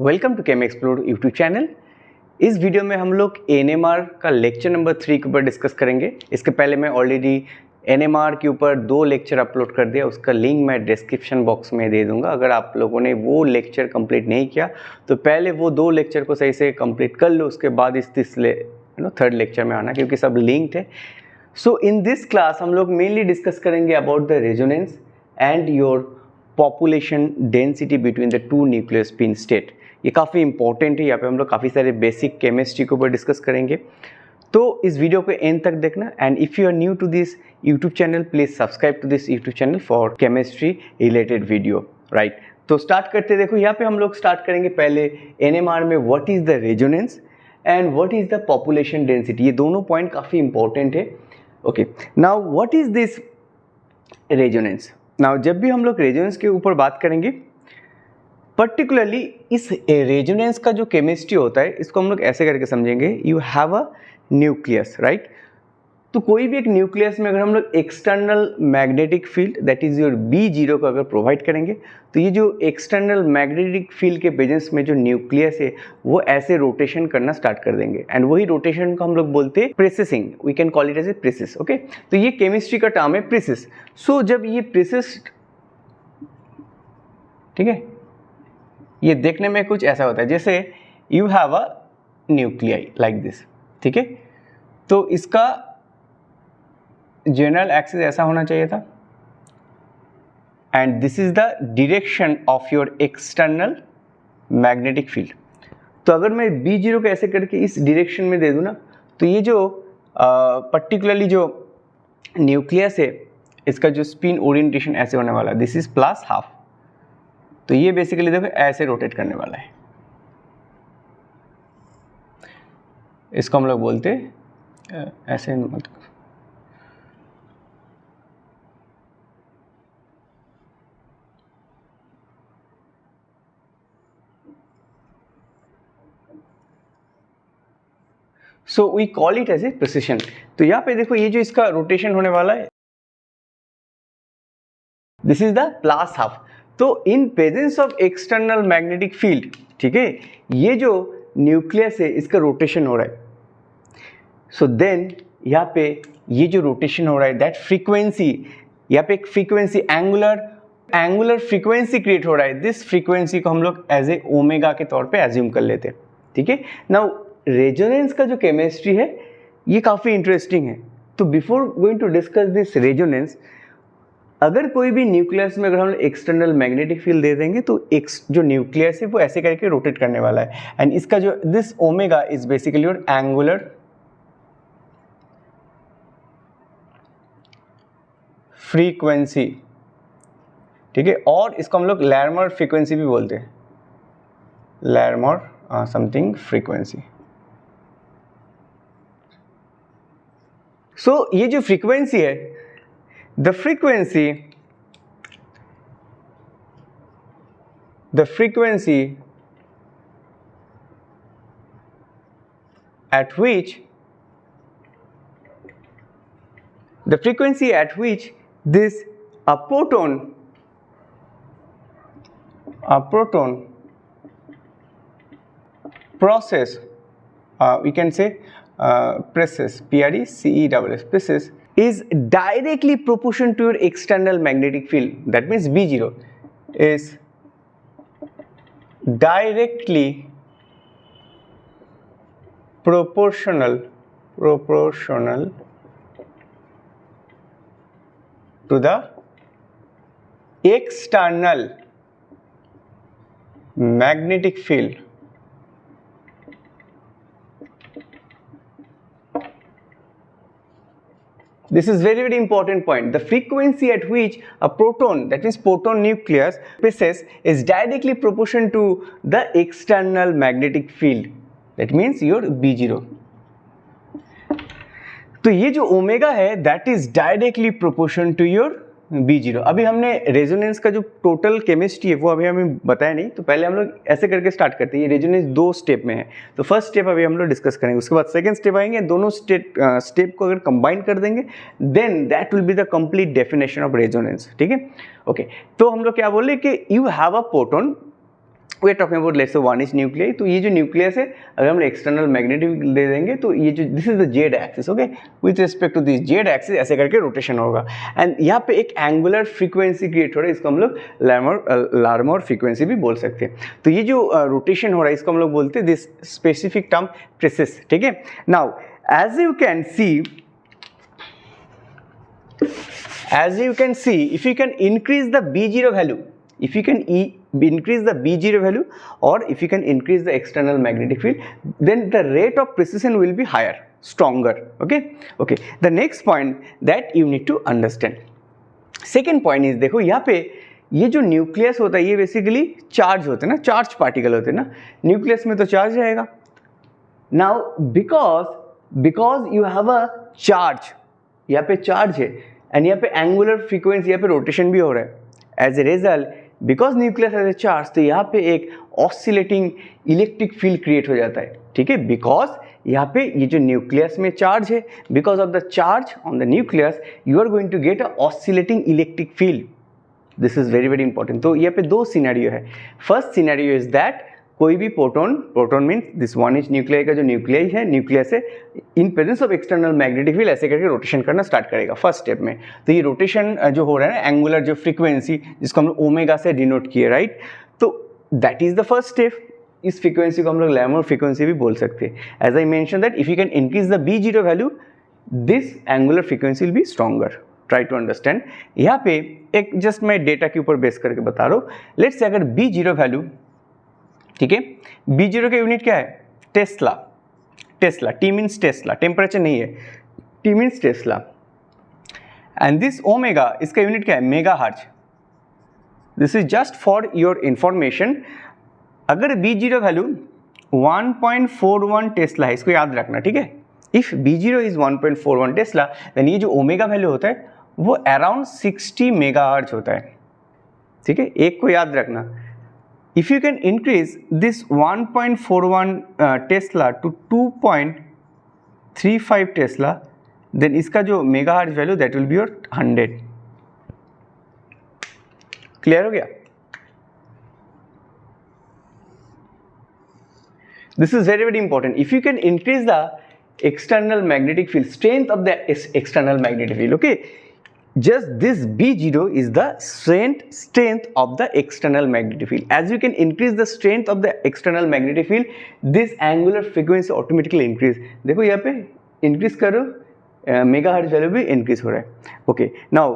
Welcome to Chem Explore YouTube channel. इस video में हम लोग एनएमआर का लेक्चर नंबर 3 के ऊपर डिस्कस करेंगे। इसके पहले मैं ऑलरेडी एनएमआर के ऊपर 2 लेक्चर अपलोड कर दिया, उसका लिंक मैं डिस्क्रिप्शन बॉक्स में दे दूंगा। अगर आप लोगों ने वो लेक्चर कंप्लीट नहीं किया तो पहले वो 2 लेक्चर को सही से कंप्लीट कर लो, उसके बाद इस थर्ड लेक्चर में आना, क्योंकि सब लिंक्ड है। सो इन दिस क्लास हम लोग मेनली डिस्कस करेंगे about the resonance and your population density between the 2 nuclear spin state. ये काफ़ी इंपॉर्टेंट है। यहाँ पे हम लोग काफ़ी सारे बेसिक केमिस्ट्री के ऊपर डिस्कस करेंगे, तो इस वीडियो को एंड तक देखना। And if you are new to this YouTube channel, please subscribe to this YouTube channel for chemistry related video, right. तो स्टार्ट करते, देखो यहाँ पे हम लोग स्टार्ट करेंगे पहले एनएमआर में what is the resonance and what is the population density. ये दोनों पॉइंट काफ़ी इंपॉर्टेंट है। Okay, now what is this resonance. Now जब भी हम लोग रेजोनेंस के ऊपर बात करेंगे, पर्टिकुलरली इस रेजोनेंस का जो केमिस्ट्री होता है, इसको हम लोग ऐसे करके समझेंगे। You have a nucleus, right. तो कोई भी एक न्यूक्लियस में अगर हम लोग external magnetic field that is your B0 को अगर प्रोवाइड करेंगे, तो ये जो एक्सटर्नल मैग्नेटिक फील्ड के प्रेजेंस में जो न्यूक्लियस है वो ऐसे रोटेशन करना स्टार्ट कर देंगे, एंड वही रोटेशन को हम लोग बोलते हैं precising. We can call it as a precis. Okay, तो ये केमिस्ट्री का टर्म है प्रेसिस। सो जब ये प्रेसिस, ठीक है, ये देखने में कुछ ऐसा होता है जैसे you have a nuclei like this, ठीक है। तो इसका जनरल एक्सिस ऐसा होना चाहिए था, and this is the direction of your external magnetic field. तो अगर मैं B0 को ऐसे करके इस डायरेक्शन में दे दूं ना, तो ये जो पर्टिकुलरली जो न्यूक्लियस है, इसका जो स्पिन ओरिएंटेशन ऐसे होने वाला है, दिस इज +½ तो ये बेसिकली देखो ऐसे रोटेट करने वाला है। इसको हम लोग बोलते ऐसे मत। So we call it as a precision. तो यहाँ पे देखो ये जो इसका रोटेशन होने वाला है, दिस इज द +½ तो in presence of external magnetic field, ठीक है, ये जो न्यूक्लियस है इसका रोटेशन हो रहा है। सो देन यहाँ पे ये जो रोटेशन हो रहा है, दैट फ्रीक्वेंसी, यहाँ पे एक फ्रीक्वेंसी एंगुलर फ्रीक्वेंसी क्रिएट हो रहा है। दिस फ्रीक्वेंसी को हम लोग एज ए ओमेगा के तौर पे एज्यूम कर लेते हैं, ठीक है। नाउ रेजोनेंस का जो केमिस्ट्री है ये काफ़ी इंटरेस्टिंग है। तो before going to discuss this resonance, अगर कोई भी न्यूक्लियस में अगर हम एक्सटर्नल मैग्नेटिक फील्ड दे देंगे तो जो न्यूक्लियस है वो ऐसे करके रोटेट करने वाला है, एंड इसका जो this omega is basically your angular frequency, ठीक है। और इसको हम लोग लैरमर फ्रीक्वेंसी भी बोलते हैं, लैरमर समथिंग फ्रीक्वेंसी। सो ये जो फ्रीक्वेंसी है, the frequency at which this a proton process, we can say presses, presses is directly proportional to your external magnetic field. That means B0 is directly proportional to the external magnetic field. This is very, very important point. The frequency at which a proton, that means proton nucleus, presses is directly proportional to the external magnetic field. That means your B0. तो ये जो omega है, that is directly proportional to your B0। अभी हमने resonance का जो total chemistry है वो अभी हमें बताया नहीं, तो पहले हम लोग ऐसे करके स्टार्ट करते हैं। ये रेजोनेंस 2 स्टेप में है, तो फर्स्ट स्टेप अभी हम लोग डिस्कस करेंगे, उसके बाद सेकंड स्टेप आएंगे। दोनों स्टेप को अगर कंबाइन कर देंगे then that will be the complete definition of resonance, ठीक है। ओके, तो हम लोग क्या बोले कि you have a proton we are talking about let's say 1 inch nucleus. तो ये जो न्यूक्लियस है अगर हम एक्सटर्नल मैग्नेटिक फील्ड दे देंगे तो ये जो this is the Z axis, okay, with respect to this Z axis ऐसे करके रोटेशन होगा एंड यहाँ पे एक एंगुलर फ्रीक्वेंसी क्रिएट हो रहा है, इसको हम लोग लार्मोर फ्रीक्वेंसी भी बोल सकते हैं। तो ये जो रोटेशन हो रहा है इसको हम लोग बोलते हैं दिस स्पेसिफिक टर्म प्रेसिस, ठीक है। Now as you can see if you can increase the B0 value, if you can increase the B0 value or if you can increase the external magnetic field, then the rate of precision will be higher, stronger, okay. The next point that you need to understand, second point is, देखो यहाँ पे ये जो nucleus होता है ये basically charge होते हैं ना, चार्ज पार्टिकल होते हैं ना, न्यूक्लियस में तो चार्ज रहेगा। Now because you have a charge, यहाँ पे चार्ज है एंड यहाँ पे एंगुलर फ्रीक्वेंसी, यहाँ पे रोटेशन भी हो रहा है। As a result because nucleus has a charge, तो यहाँ पे एक ऑसिलेटिंग इलेक्ट्रिक फील्ड क्रिएट हो जाता है, ठीक है। बिकॉज यहाँ पे ये जो न्यूक्लियस में चार्ज है, because of the charge on the nucleus you are going to get a oscillating electric field. This is very very important. तो यहाँ पे दो सिनेरियो है। फर्स्ट सिनेरियो इज दैट कोई भी proton means this 1 inch nuclear का जो nucleus है in presence of external magnetic field ऐसे करके रोटेशन करना स्टार्ट करेगा फर्स्ट स्टेप में। तो ये रोटेशन जो हो रहा है ना, एंगुलर जो फ्रीक्वेंसी जिसको हम लोग ओमेगा से डिनोट किए, राइट, तो that is the first step. इस फ्रीक्वेंसी को हम लोग लैमर फ्रीक्वेंसी भी बोल सकते हैं। As I mention that if you can increase the B0 value this angular frequency will be stronger. Try to understand. यहाँ पे एक जस्ट मैं डेटा के ऊपर बेस करके बता रहा हूँ। लेट्स से अगर B0 वैल्यू, ठीक है, B0 का यूनिट क्या है, Tesla, T means Tesla, temperature नहीं है, T means Tesla and this omega इसका यूनिट क्या है, mega hertz. This is just for your information. अगर B0 वैल्यू 1.41 टेस्ला है, इसको याद रखना, ठीक है। If B0 is 1.41 Tesla then ये जो ओमेगा वैल्यू होता है वो अराउंड 60 मेगा हर्ट्ज होता है, ठीक है। एक को याद रखना, if you can increase this 1.41 Tesla to 2.35 Tesla, then इसका जो megahertz value that will be your 100। Clear हो गया? This is very very important. If you can increase the external magnetic field, strength of the external magnetic field, okay, just this B0 is the strength of the external magnetic field. As you can increase the strength of the external magnetic field, this angular frequency automatically increase। देखो यहाँ पे increase करो, megahertz value भी increase हो रहा है। Okay, now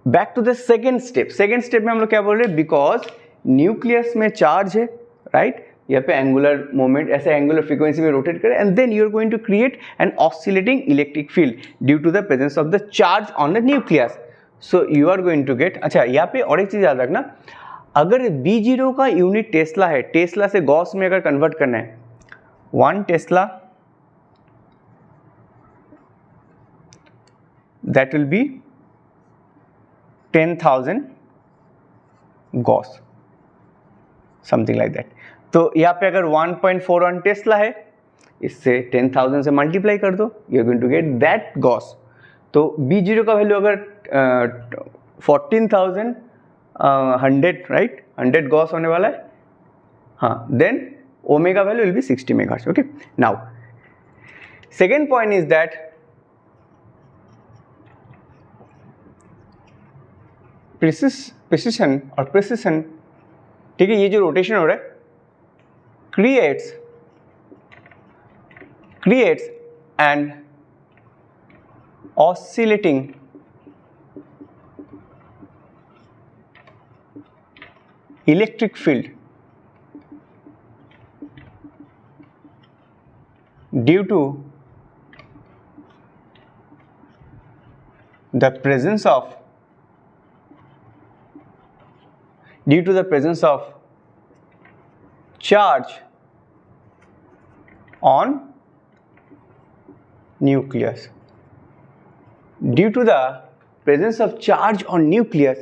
back to the second step में हम लोग क्या बोल रहे हैं, because न्यूक्लियस में चार्ज है, right, यहाँ पे एंगुलर मोमेंट ऐसे एंगुलर फ्रीक्वेंसी में रोटेट करे and then you are going to create an oscillating electric field due to the presence of the charge on the nucleus. So you are going to get, अच्छा यहाँ पे और एक चीज याद रखना, अगर B0 का यूनिट टेस्ला है, टेस्ला से गॉस में अगर कन्वर्ट करना है, 1 Tesla that will B 10,000 Gauss, something like that. तो यहाँ पे अगर 1.41 टेस्ला है, इससे 10,000 से मल्टीप्लाई कर दो, you are going to get that gauss. तो B0 का वैल्यू अगर 14,100, राइट, 100 गॉस होने वाला है, हाँ, then omega value will be 60 megahertz. Okay, now second point is that precision, ठीक है, ये जो रोटेशन हो रहा है creates an oscillating electric field due to the presence of charge on nucleus. Due to the presence of charge on nucleus,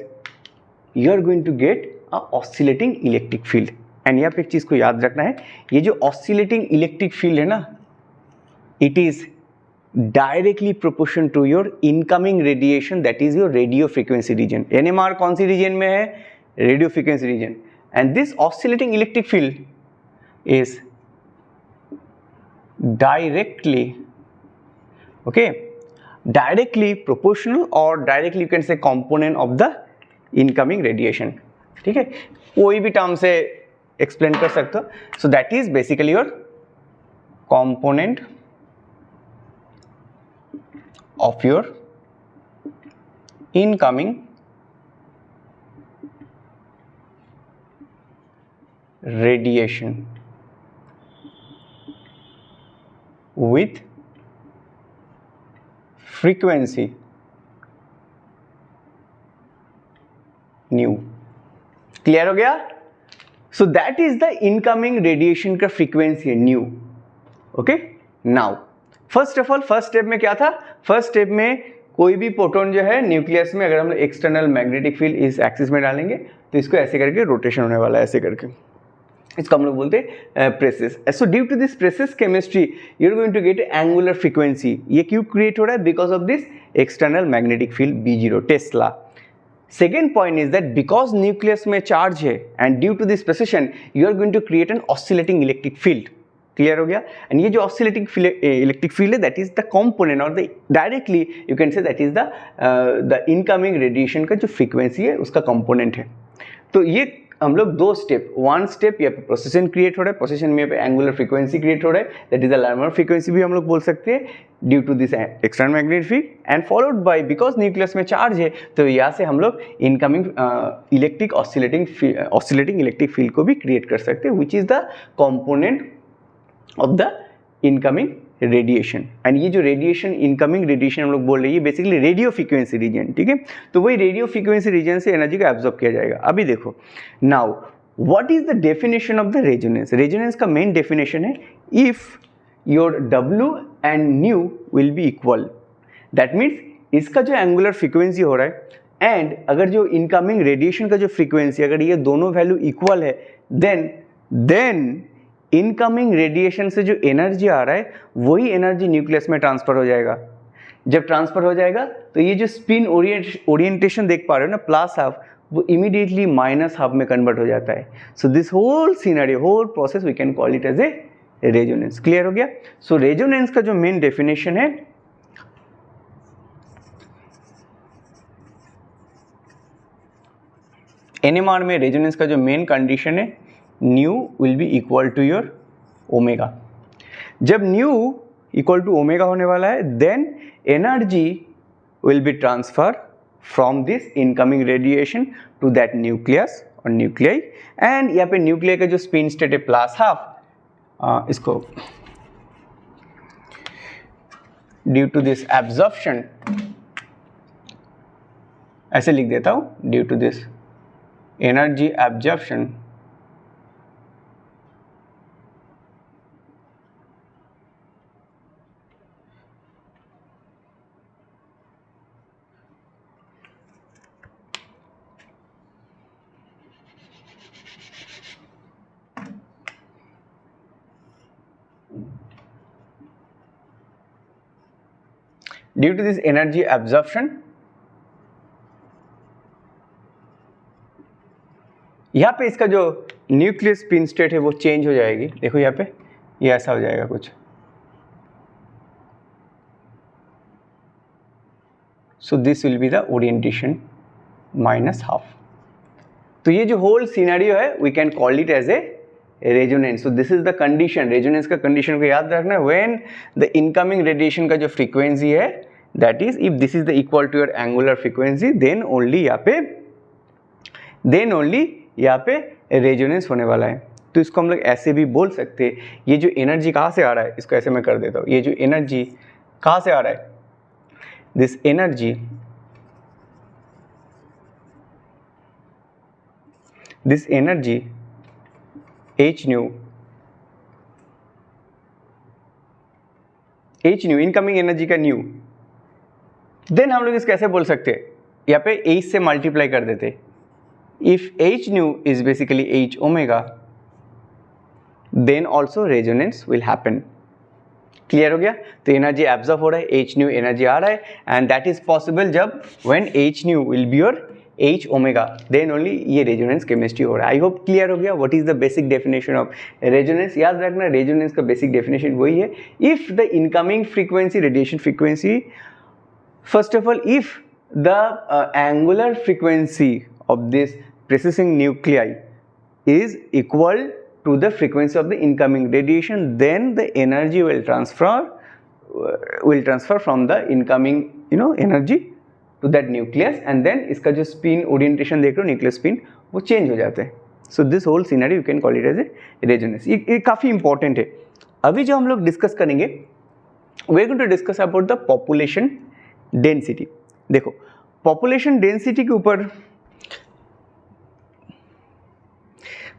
you are going to get a oscillating electric field. And यहाँ पे एक चीज को याद रखना है, ये जो oscillating electric field है ना, it is directly proportional to your incoming radiation, that is your radio frequency region. NMR कौन सी region में है? Radio frequency region. and this oscillating electric field is directly proportional or directly you can say component of the incoming radiation. ठीक है, कोई भी term से explain कर सकते हो. सो that is basically your component of your incoming radiation with frequency nu. Clear हो गया? So that is the incoming radiation का फ्रीक्वेंसी है new. Okay, now first of all first step में क्या था? फर्स्ट स्टेप में कोई भी प्रोटॉन जो है न्यूक्लियस में अगर हम एक्सटर्नल मैग्नेटिक फील्ड इस एक्सिस में डालेंगे तो इसको ऐसे करके रोटेशन होने वाला है, ऐसे करके. इसको हम लोग बोलते हैं precess. So due to this precess chemistry you are going to get angular frequency. ये क्यों क्रिएट हो रहा है? Because of this external magnetic field B0 tesla. Second point is that because nucleus में चार्ज है and due to this precession you are going to create an oscillating electric field. Clear हो गया? And ये जो oscillating electric field है that is the component और the directly you can say that is the incoming radiation का जो frequency है उसका कंपोनेंट है. तो ये हम लोग दो स्टेप, वन स्टेप यहाँ पे प्रोसेशन क्रिएट हो रहा है, प्रोसेशन में यहाँ पे एंगुलर फ्रीक्वेंसी क्रिएट हो रहा है that is the Larmor frequency भी हम लोग बोल सकते हैं due to this external magnetic field and followed by because nucleus में चार्ज है तो यहाँ से हम लोग incoming electric oscillating electric field को भी क्रिएट कर सकते हैं which is the component of the incoming radiation. And ये जो रेडिएशन इनकमिंग रेडिएशन हम लोग बोल रहे हैं ये बेसिकली रेडियो फ्रीक्वेंसी रीजन. ठीक है, तो वही रेडियो फ्रीक्वेंसी रीजन से एनर्जी को एब्जॉर्ब किया जाएगा. अभी देखो now what is the definition of the resonance. Resonance का मेन डेफिनेशन है if your W and new will be equal. That means इसका जो एंगुलर फ्रीक्वेंसी हो रहा है एंड अगर जो इनकमिंग रेडिएशन का जो फ्रीक्वेंसी अगर ये दोनों वैल्यू इक्वल है देन इनकमिंग रेडिएशन से जो एनर्जी आ रहा है वही एनर्जी न्यूक्लियस में ट्रांसफर हो जाएगा. जब ट्रांसफर हो जाएगा तो ये जो स्पिन ओरिएंटेशन देख पा रहे हो ना प्लस हाफ वो इमीडिएटली माइनस हाफ में कन्वर्ट हो जाता है. So this whole scenario whole process we can call it as a resonance. Clear हो गया? सो रेजोनेंस का जो मेन डेफिनेशन है NMR में रेजोनेंस का जो मेन कंडीशन है nu will be equal to your omega. जब न्यू इक्वल टू ओमेगा होने वाला है then energy will be transfer from this incoming radiation to that nucleus और न्यूक्लियाई. एंड यहाँ पे न्यूक्लियाई का जो स्पिन स्टेट है प्लस हाफ इसको ड्यू टू दिस एब्जॉर्प्शन ऐसे लिख देता हूं due to this energy absorption due to this energy absorption यहाँ पे इसका जो न्यूक्लियस स्पिन स्टेट है वो चेंज हो जाएगी. देखो यहाँ पे ये ऐसा हो जाएगा कुछ. So this will be the orientation minus half. तो ये जो होल सिनेरियो है we can call it as a resonance. So this is the condition. Resonance का कंडीशन को याद रखना है व्हेन द इनकमिंग रेडिएशन का जो फ्रीक्वेंसी है that is if this is the equal to your angular frequency then only यहाँ पे रेजोनेंस होने वाला है. तो इसको हम लोग ऐसे भी बोल सकते हैं ये जो एनर्जी कहाँ से आ रहा है इसको ऐसे मैं कर देता हूँ. ये जो एनर्जी कहाँ से आ रहा है this energy H new incoming energy का न्यू. देन हम लोग इसको कैसे बोल सकते हैं यहाँ पे H से मल्टीप्लाई कर देते. If H nu is basically H omega then also resonance will happen. Clear हो गया? तो एनर्जी एब्जॉर्ब हो रहा है H न्यू एनर्जी आ रहा है एंड दैट इज पॉसिबल जब when H nu will be your H omega, then only ये रेजोनेंस केमिस्ट्री हो रहा है। आई होप क्लियर हो गया what is the basic definition of resonance. याद रखना रेजोनेंस का बेसिक डेफिनेशन वही है, if the incoming frequency radiation frequency, first of all if the angular frequency of this precessing nuclei is equal to the frequency of the incoming radiation, then the energy will transfer from the incoming energy to that nucleus, and then इसका जो spin orientation देख रहे हो nucleus spin वो change हो जाता है। So this whole scenario you can call it as a resonance। ये काफ़ी important है। अभी जो हम लोग डिस्कस करेंगे we are going to discuss about the population density। देखो population density के ऊपर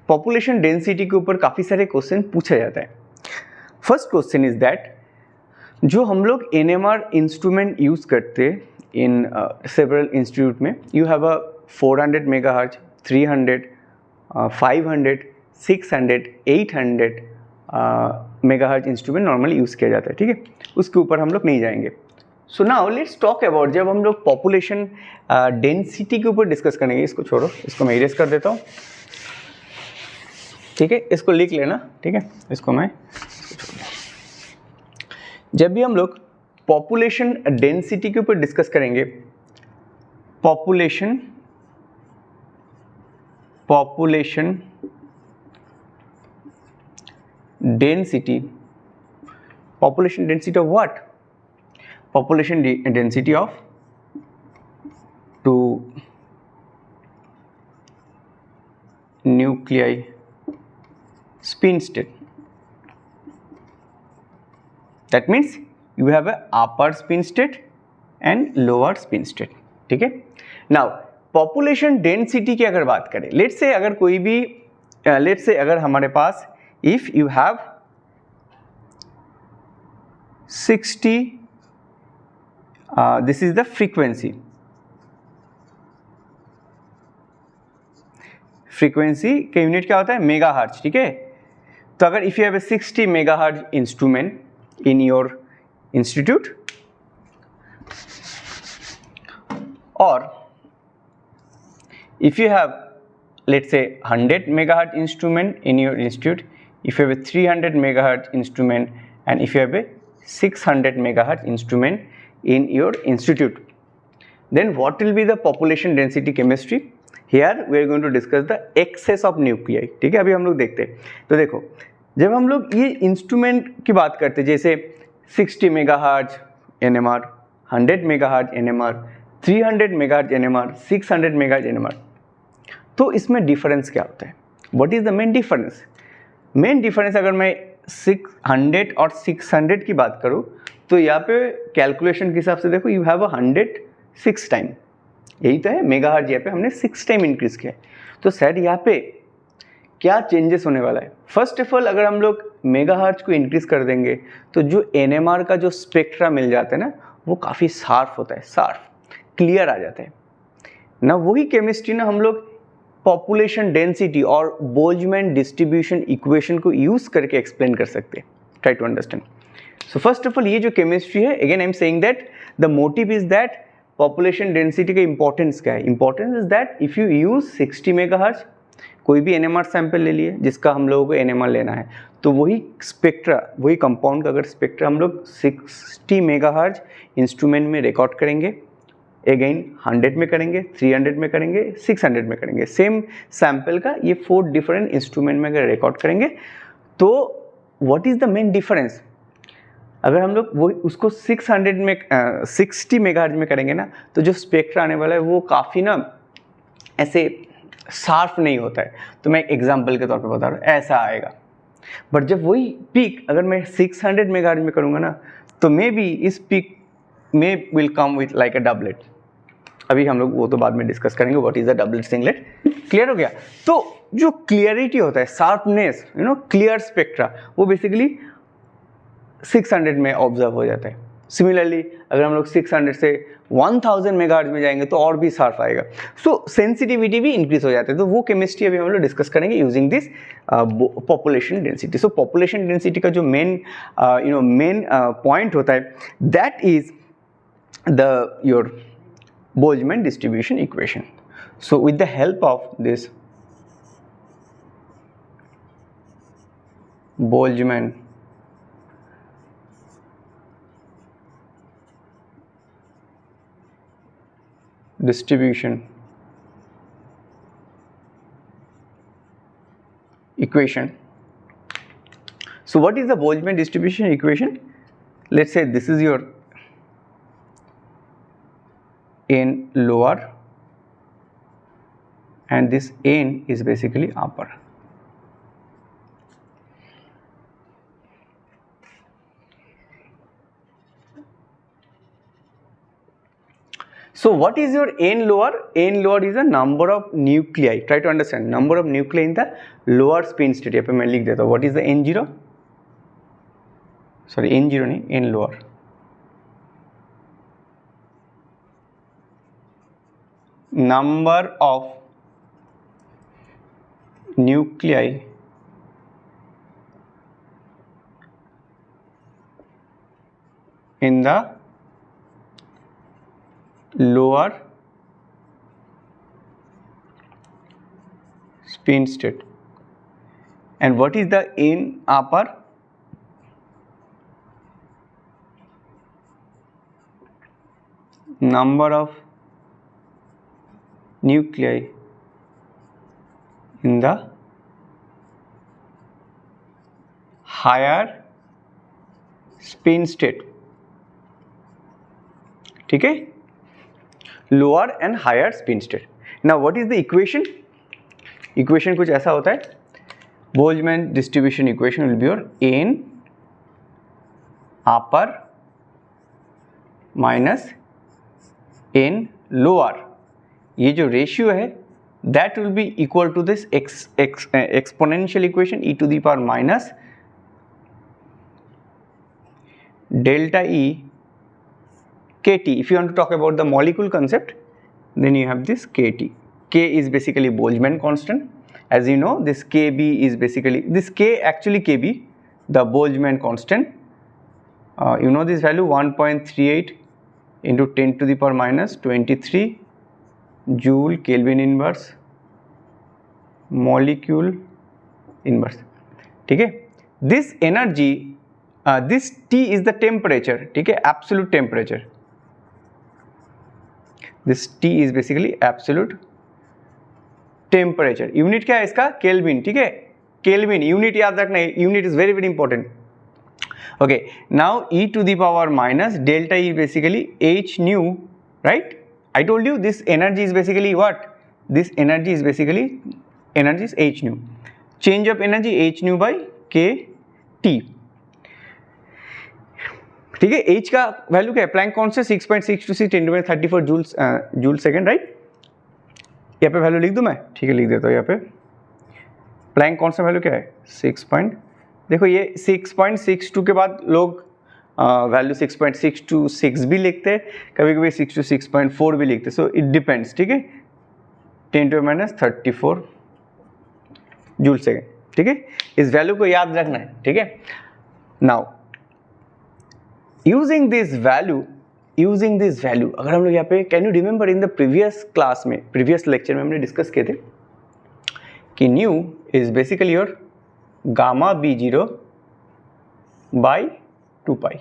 पॉपुलेशन डेंसिटी के ऊपर काफ़ी सारे क्वेश्चन पूछा जाता है। फर्स्ट क्वेश्चन इज दैट जो हम लोग एनएमआर इंस्ट्रूमेंट यूज़ करते इन सेवरल इंस्टीट्यूट में, you have a 400 megahertz, 300, 500, 600, 800 megahertz instrument normally use किया जाता है, ठीक है, उसके ऊपर हम लोग नहीं जाएंगे। So now let's talk about जब हम लोग पॉपुलेशन डेंसिटी के ऊपर डिस्कस करेंगे। इसको छोड़ो, इसको मैं इरेज कर देता हूँ, ठीक है, इसको लिख लेना, ठीक है, इसको मैं जब भी हम लोग पॉपुलेशन डेंसिटी के ऊपर डिस्कस करेंगे, population density of what? Population density of 2 nuclei spin state। That means you have a upper spin state and lower spin state, ठीक है। Now population density की अगर बात करें, let's say अगर कोई भी let's say अगर हमारे पास if you have 60 this is the frequency के यूनिट क्या होता है? मेगाहर्ट्ज, ठीक है। तो अगर if you have a 60 megahertz instrument in your institute, और if you have let's say 100 megahertz instrument in your institute, if you have a 300 megahertz instrument and if you have a 600 megahertz instrument in your institute, then what will be the population density chemistry? Here we are going to discuss the excess of nuclei, ठीक है। अभी हम लोग देखते हैं, तो देखो जब हम लोग ये इंस्ट्रूमेंट की बात करते हैं, जैसे 60 megahertz NMR, 100 megahertz NMR, 300 megahertz NMR, 600 megahertz NMR, तो इसमें डिफरेंस क्या होता है? What is the main difference? Main difference अगर मैं 600 और 600 की बात करूँ, तो यहाँ पे कैलकुलेशन के हिसाब से देखो यू हैव 100 6 टाइम, यही तो है मेगाहर्ट्ज, यहाँ पे हमने 6 टाइम इंक्रीज किया है। तो सर यहाँ पे क्या चेंजेस होने वाला है? फर्स्ट ऑफ ऑल अगर हम लोग मेगाहर्ट्ज को इंक्रीज कर देंगे तो जो एनएमआर का जो स्पेक्ट्रा मिल जाता है ना, वो काफ़ी शार्प होता है, शार्प क्लियर आ जाता है ना। वही केमिस्ट्री ना हम लोग पॉपुलेशन डेंसिटी और बोल्ट्जमैन डिस्ट्रीब्यूशन इक्वेशन को यूज़ करके एक्सप्लेन कर सकते हैं। Try to understand. So first of all ये जो केमिस्ट्री है, again I am saying that the motive is that population density का इंपॉर्टेंस क्या है? Importance is that if you use 60 megahertz, कोई भी एनएमआर सैंपल ले लिए जिसका हम लोगों को एनएमआर लेना है, तो वही स्पेक्ट्रा, वही कंपाउंड का अगर स्पेक्ट्रा हम लोग 60 मेगाहर्ट्ज इंस्ट्रूमेंट में रिकॉर्ड करेंगे, अगेन 100 में करेंगे, 300 में करेंगे, 600 में करेंगे, सेम सैंपल का ये 4 डिफरेंट इंस्ट्रूमेंट में अगर रिकॉर्ड करेंगे, तो what is the main difference? अगर हम लोग वो उसको 60 मेगाहर्ट्ज में करेंगे ना, तो जो स्पेक्ट्रा आने वाला है वो काफ़ी ना ऐसे शार्प नहीं होता है। तो मैं एग्जांपल के तौर पे बता रहा हूँ, ऐसा आएगा। बट जब वही पीक अगर मैं 600 मेगाहर्ट्ज में करूँगा ना, तो मे बी इस पीक में will come with like a doublet. अभी हम लोग वो तो बाद में डिस्कस करेंगे, what is the doublet singlet. Clear हो गया? तो जो क्लियरिटी होता है, शार्पनेस, क्लियर स्पेक्ट्रा, वो बेसिकली 600 में ऑब्जर्व हो जाता है। सिमिलरली अगर हम लोग 600 से 1000 मेगाहर्ट्ज में जाएंगे तो और भी शार्प आएगा। सो सेंसिटिविटी भी इंक्रीज हो जाता है। तो वो केमिस्ट्री अभी हम लोग डिस्कस करेंगे using this population density. So population density का जो मेन पॉइंट होता है, that is the your Boltzmann distribution equation. So with the help of this Boltzmann distribution equation. So what is the Boltzmann distribution equation? Let's say this is your n lower and this n is basically upper. So what is your n lower? N lower is the number of nuclei. Try to understand number of nuclei in the lower spin state. यहाँ पे मैं लिख देता हूँ. What is the n0? Sorry, n0 नहीं, n lower. Number of nuclei in the lower spin state. And what is the n upper? Number of nuclei in the higher spin state. ठीक है, lower and higher spin state. Now what is the equation? Equation कुछ ऐसा होता है, Boltzmann distribution equation will be your n upper minus n lower. ये जो ratio है that will be equal to this exponential equation e to the power minus delta E kt. If you want to talk about the molecule concept, then you have this kt. K is basically Boltzmann constant. As you know, this kb is basically this k actually kb, the Boltzmann constant. You know this value 1.38 into 10 to the power minus 23 joule Kelvin inverse molecule inverse. ठीक है, this energy this T is the temperature. ठीक है, absolute temperature. This T is basically absolute temperature. Unit क्या है इसका? Kelvin. ठीक है, kelvin unit याद रखना है, unit is very very important. Okay, now e to the power minus delta E basically h nu, right? I told you this energy is basically what? This energy is basically energy is h nu. Change of energy h nu by k t. ठीक है, h का value क्या है? Planck constant 6.626 10 to 34 joule second, right? यहाँ पे value लिख दूं मैं? ठीक है, लिख देता हूँ. यहाँ पे प्लैंक कांस्टेंट वैल्यू क्या है? 6. देखो ये 6.62 के बाद लोग वैल्यू 6.626 भी लिखते हैं, कभी कभी 6 to 6.4 भी लिखते हैं. So it depends. ठीक है, 10 to minus 34 जूल सेकेंड. ठीक है, इस वैल्यू को याद रखना है. ठीक है, नाउ यूजिंग दिस वैल्यू अगर हम लोग यहाँ पे, can you remember in the previous class में, प्रीवियस लेक्चर में हमने डिस्कस किए थे कि new is basically your gamma b0 by 2 pi.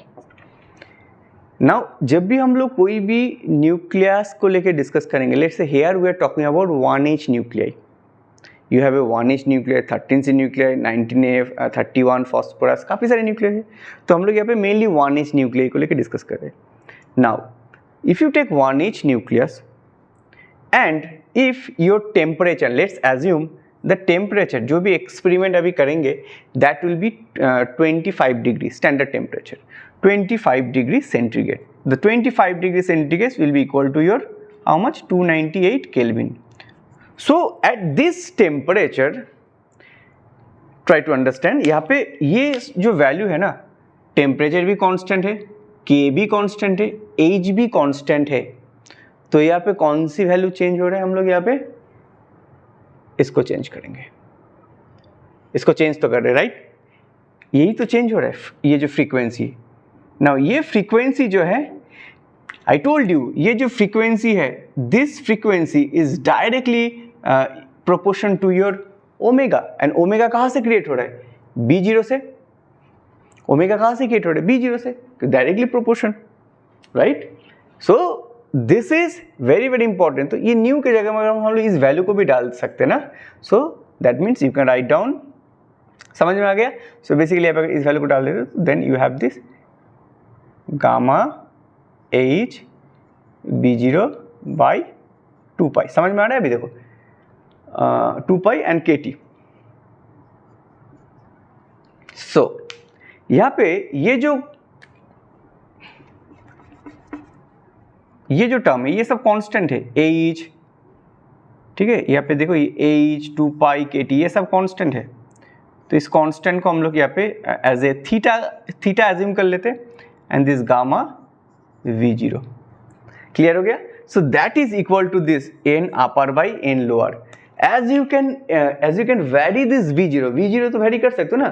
Now जब भी हम लोग कोई भी न्यूक्लियस को लेके डिस्कस करेंगे, let's say here we are talking about 1H nuclei. You have a 1H nuclei, 13C nuclei, 19F, 31 phosphorus, काफ़ी सारे न्यूक्लियाई है. तो हम लोग यहाँ पे मेनली 1H न्यूक्लियाई को लेके डिस्कस कर रहे हैं. Now if you take 1H nucleus and if your temperature, let's assume the temperature, जो भी एक्सपेरिमेंट अभी करेंगे, that will be 25 degree standard temperature, 25 degree centigrade. The 25 degree centigrade will be equal to your how much? 298 kelvin. So at this temperature, try to understand, यहाँ पे ये जो value है ना, टेम्परेचर भी कांस्टेंट है, के भी कांस्टेंट है, एच भी कांस्टेंट है. तो यहाँ पे कौन सी वैल्यू चेंज हो रहा है? हम लोग यहाँ पे इसको चेंज करेंगे. इसको चेंज तो कर रहे, राइट? यही तो चेंज हो रहा है, ये जो फ्रीक्वेंसी. नाउ ये फ्रीक्वेंसी जो है, आई टोल्ड यू ये जो फ्रीक्वेंसी है, this frequency is directly proportion to your omega, and omega कहाँ से क्रिएट हो रहा है? B0 से। ओमेगा कहाँ से क्रिएट हो रहा है? B0 से, directly proportion, right? So this is very very important. तो ये न्यू की जगह में हम लोग इस वैल्यू को भी डाल सकते हैं ना, so that means you can write down. समझ में आ गया? सो बेसिकली आप अगर इस वैल्यू को डाल देते हो then you have this gamma H B0 by 2 pi. समझ में आ रहा है? अभी देखो 2 पाई एंड KT। सो यहाँ पे ये जो टर्म है ये सब कांस्टेंट है, H, ठीक है? यहाँ पे देखो ये H 2 पाई KT ये सब कांस्टेंट है। तो इस कांस्टेंट को हम लोग यहाँ पे एज ए थीटा एज्यूम कर लेते and this gamma V0। Clear हो गया? So that is equal to this n upper by n lower. as you can vary this V0 तो वैरी कर सकते हो ना,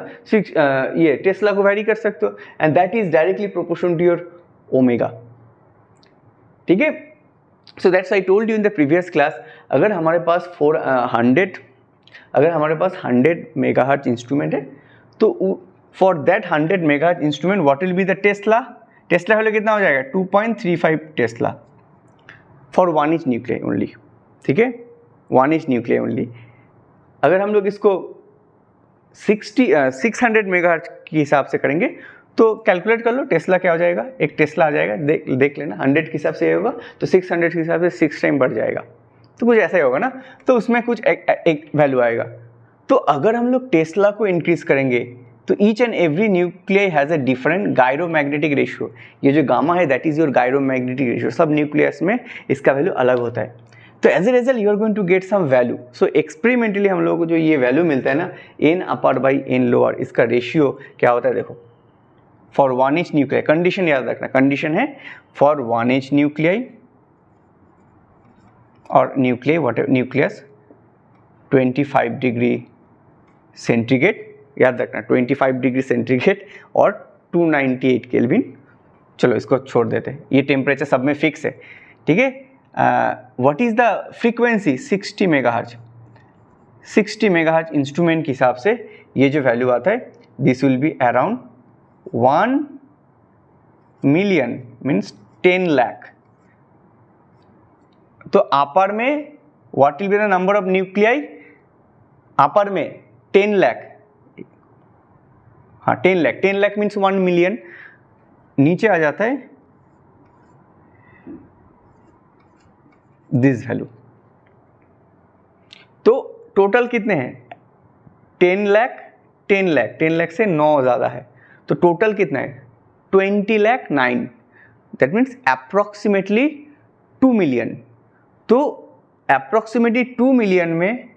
ये टेस्ला को वैरी कर सकते हो, and that is directly proportional to your omega, ठीक है? So that's I told you in the previous class, अगर हमारे पास 100 मेगाहर्ट्ज इंस्ट्रूमेंट है तो for that 100 megahertz instrument what will be the tesla value कितना हो जाएगा? 2.35 tesla for 1 H nuclei only, ठीक है? 1 इंच न्यूक्लियाई ओनली। अगर हम लोग इसको 600 मेगाहर्ट्ज के हिसाब से करेंगे तो कैलकुलेट कर लो टेस्ला क्या हो जाएगा। एक टेस्ला आ जाएगा, देख लेना, 100 के हिसाब से ये होगा तो 600 के हिसाब से 6 टाइम बढ़ जाएगा, तो कुछ ऐसा ही होगा ना, तो उसमें कुछ एक वैल्यू आएगा। तो अगर हम लोग टेस्ला को इंक्रीज करेंगे तो each and every nuclei has a different gyromagnetic ratio. ये जो गामा है that is your gyromagnetic ratio, सब न्यूक्लियस में इसका वैल्यू अलग होता है। तो as a result you are going to get some value. So experimentally हम लोगों को जो ये वैल्यू मिलता है ना, n upper by n lower, इसका रेशियो क्या होता है देखो, फॉर 1 इंच न्यूक्लियाई, कंडीशन याद रखना, कंडीशन है फॉर 1 इंच न्यूक्लियाई और न्यूक्लियस 25 डिग्री सेंटीग्रेड, याद रखना 25 डिग्री सेंटीग्रेड और 298 केल्विन। चलो इसको छोड़ देते हैं, ये टेम्परेचर सब में फिक्स है, ठीक है? What is the frequency? 60 megahertz. 60 megahertz instrument के हिसाब से ये जो वैल्यू आता है this will be around 1 million means 10 lakh. तो अपर में what will be the number of nuclei? Upper में 10 लाख, हाँ 10 लाख मीन्स 1 मिलियन। नीचे आ जाता है दिस वैल्यू। तो टोटल कितने हैं? 10 लाख से 9 ज़्यादा है, तो टोटल कितना है? 20 lakh 9, that means approximately 2 million. तो अप्रॉक्सीमेटली 2 मिलियन में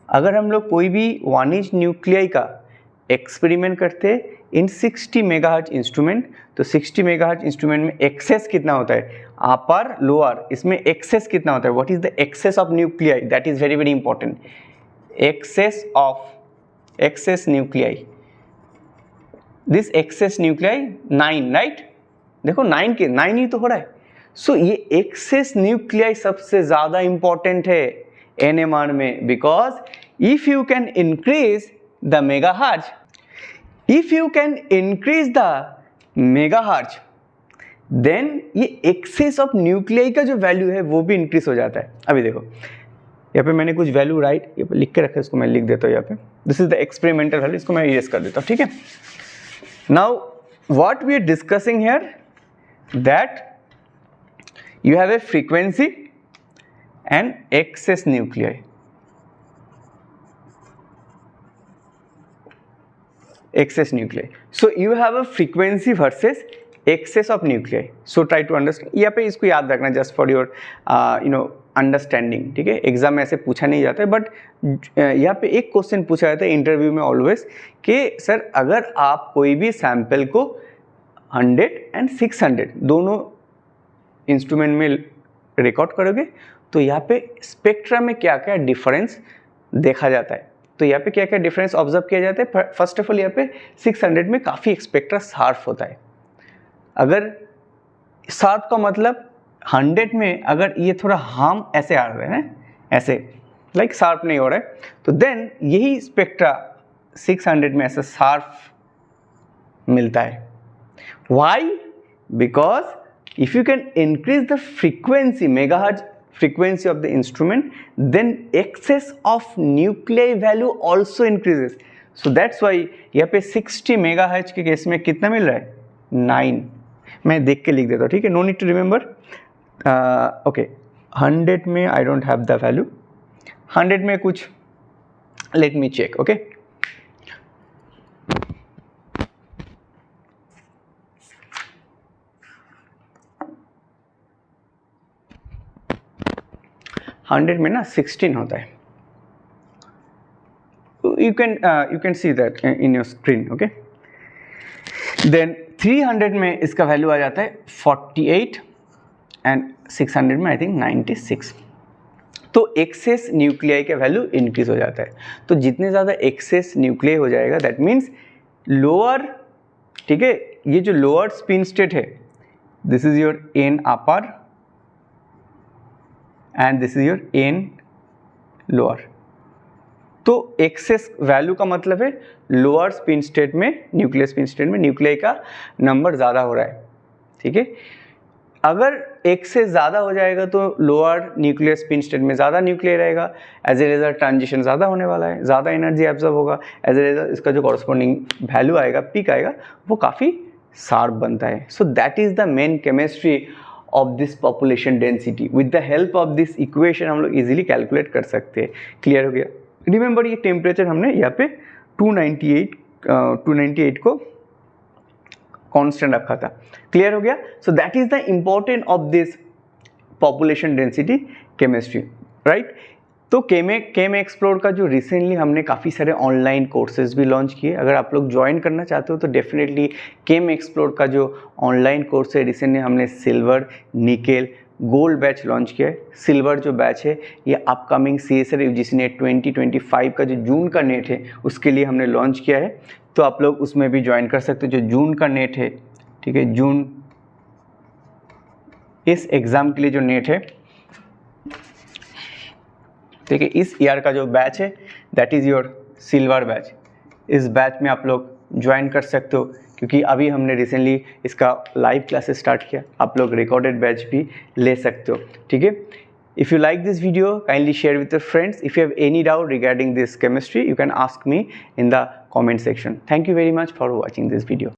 अगर हम लोग कोई भी 1 इंच न्यूक्लियाई का एक्सपेरिमेंट करते इन 60 मेगाहर्ट्ज इंस्ट्रूमेंट, तो 60 मेगाहर्ट्ज इंस्ट्रूमेंट में एक्सेस कितना होता है? अपर लोअर, इसमें एक्सेस कितना होता है? What is the excess of nuclei? That is very very important. Excess nuclei, this excess nuclei 9, right? देखो 9 ही तो हो रहा है। सो ये एक्सेस न्यूक्लियाई सबसे ज्यादा इंपॉर्टेंट है NMR में, because if you can increase the megahertz then ये एक्सेस ऑफ न्यूक्लियाई का जो वैल्यू है वो भी इंक्रीज हो जाता है। अभी देखो यहाँ पे मैंने कुछ वैल्यू लिख के रखा है, इसको मैं लिख देता हूँ यहाँ पे, this is the experimental value, इसको मैं इरेज कर देता हूँ, ठीक है? Now what we are discussing here that you have a frequency and excess nuclei. So you have a frequency versus excess of nuclei. So try to understand. यहाँ पे इसको याद रखना just for your understanding, ठीक है? Exam में ऐसे पूछा नहीं जाता है, बट यहाँ पे एक क्वेश्चन पूछा जाता है इंटरव्यू में ऑलवेज कि सर अगर आप कोई भी सैंपल को 100 and 600 दोनों इंस्ट्रूमेंट में रिकॉर्ड करोगे तो यहाँ पे स्पेक्ट्रम में क्या क्या डिफरेंस देखा जाता है। तो यहाँ पे क्या क्या डिफरेंस ऑब्जर्व किया जाता है? फर्स्ट ऑफ ऑल यहाँ पे 600 में काफ़ी स्पेक्ट्रा शार्प होता है। अगर शार्प का मतलब 100 में अगर ये थोड़ा हार्म ऐसे आ रहे हैं, ऐसे लाइक शार्प नहीं हो रहा है, तो देन यही स्पेक्ट्रा 600 में ऐसा शार्प मिलता है. Why? Because if you can increase the frequency, megahertz frequency of the instrument, then excess of nuclei value also increases. So that's why यहाँ पे 60 मेगाहर्ट्ज के केस में कितना मिल रहा है? 9. मैं देख के लिख देता हूँ, ठीक है, no need to remember. Okay, 100 में I don't have the value. 100 में कुछ, let me check. Okay, hundred में ना 16 होता है. You can see that in your screen. Okay, then 300 में इसका वैल्यू आ जाता है 48 एंड 600 में आई थिंक 96. तो एक्सेस न्यूक्लियाई का वैल्यू इंक्रीज हो जाता है. तो जितने ज़्यादा एक्सेस न्यूक्लियाई हो जाएगा दैट मीन्स लोअर, ठीक है, ये जो लोअर स्पिन स्टेट है, this is your n upper and this is your n lower. तो एक्सेस वैल्यू का मतलब है लोअर स्पिन स्टेट में, न्यूक्लियर स्पिन स्टेट में न्यूक्लियाई का नंबर ज़्यादा हो रहा है. ठीक है, अगर एक्सेस ज़्यादा हो जाएगा तो लोअर न्यूक्लियर स्पिन स्टेट में ज़्यादा न्यूक्लियर रहेगा, एज ए रिजल्ट ट्रांजिशन ज़्यादा होने वाला है, ज़्यादा एनर्जी एब्जॉर्ब होगा, एज ए रिजल्ट इसका जो कॉरस्पॉन्डिंग वैल्यू आएगा, पीक आएगा, वो काफ़ी शार्प बनता है. So that is the main chemistry of this population density. With the help of this equation हम लोग इजीली कैलकुलेट कर सकते हैं. क्लियर हो गया? रिमेंबर ये टेम्परेचर हमने यहाँ पे 298 को कांस्टेंट रखा था. क्लियर हो गया? So that is the important of this population density chemistry, right? तो केम एक्सप्लोर का जो रिसेंटली हमने काफ़ी सारे ऑनलाइन कोर्सेज भी लॉन्च किए. अगर आप लोग ज्वाइन करना चाहते हो तो डेफिनेटली केम एक्सप्लोर का जो ऑनलाइन कोर्स है, रिसेंटली हमने silver, nickel, gold batch launch किया है. सिल्वर जो बैच है ये अपकमिंग CSIR UGC नेट 2025 का जो जून का नेट है उसके लिए हमने लॉन्च किया है. तो आप लोग उसमें भी ज्वाइन कर सकते हो. जो जून का नेट है, ठीक है, जून इस एग्ज़ाम के लिए जो नेट है, ठीक है, इस ईयर का जो बैच है that is your silver batch. इस बैच में आप लोग ज्वाइन कर सकते हो क्योंकि अभी हमने रिसेंटली इसका लाइव क्लासेस स्टार्ट किया. आप लोग रिकॉर्डेड बैच भी ले सकते हो. ठीक है, if you like this video kindly share with your friends. If you have any doubt regarding this chemistry you can ask me in the comment section. Thank you very much for watching this video.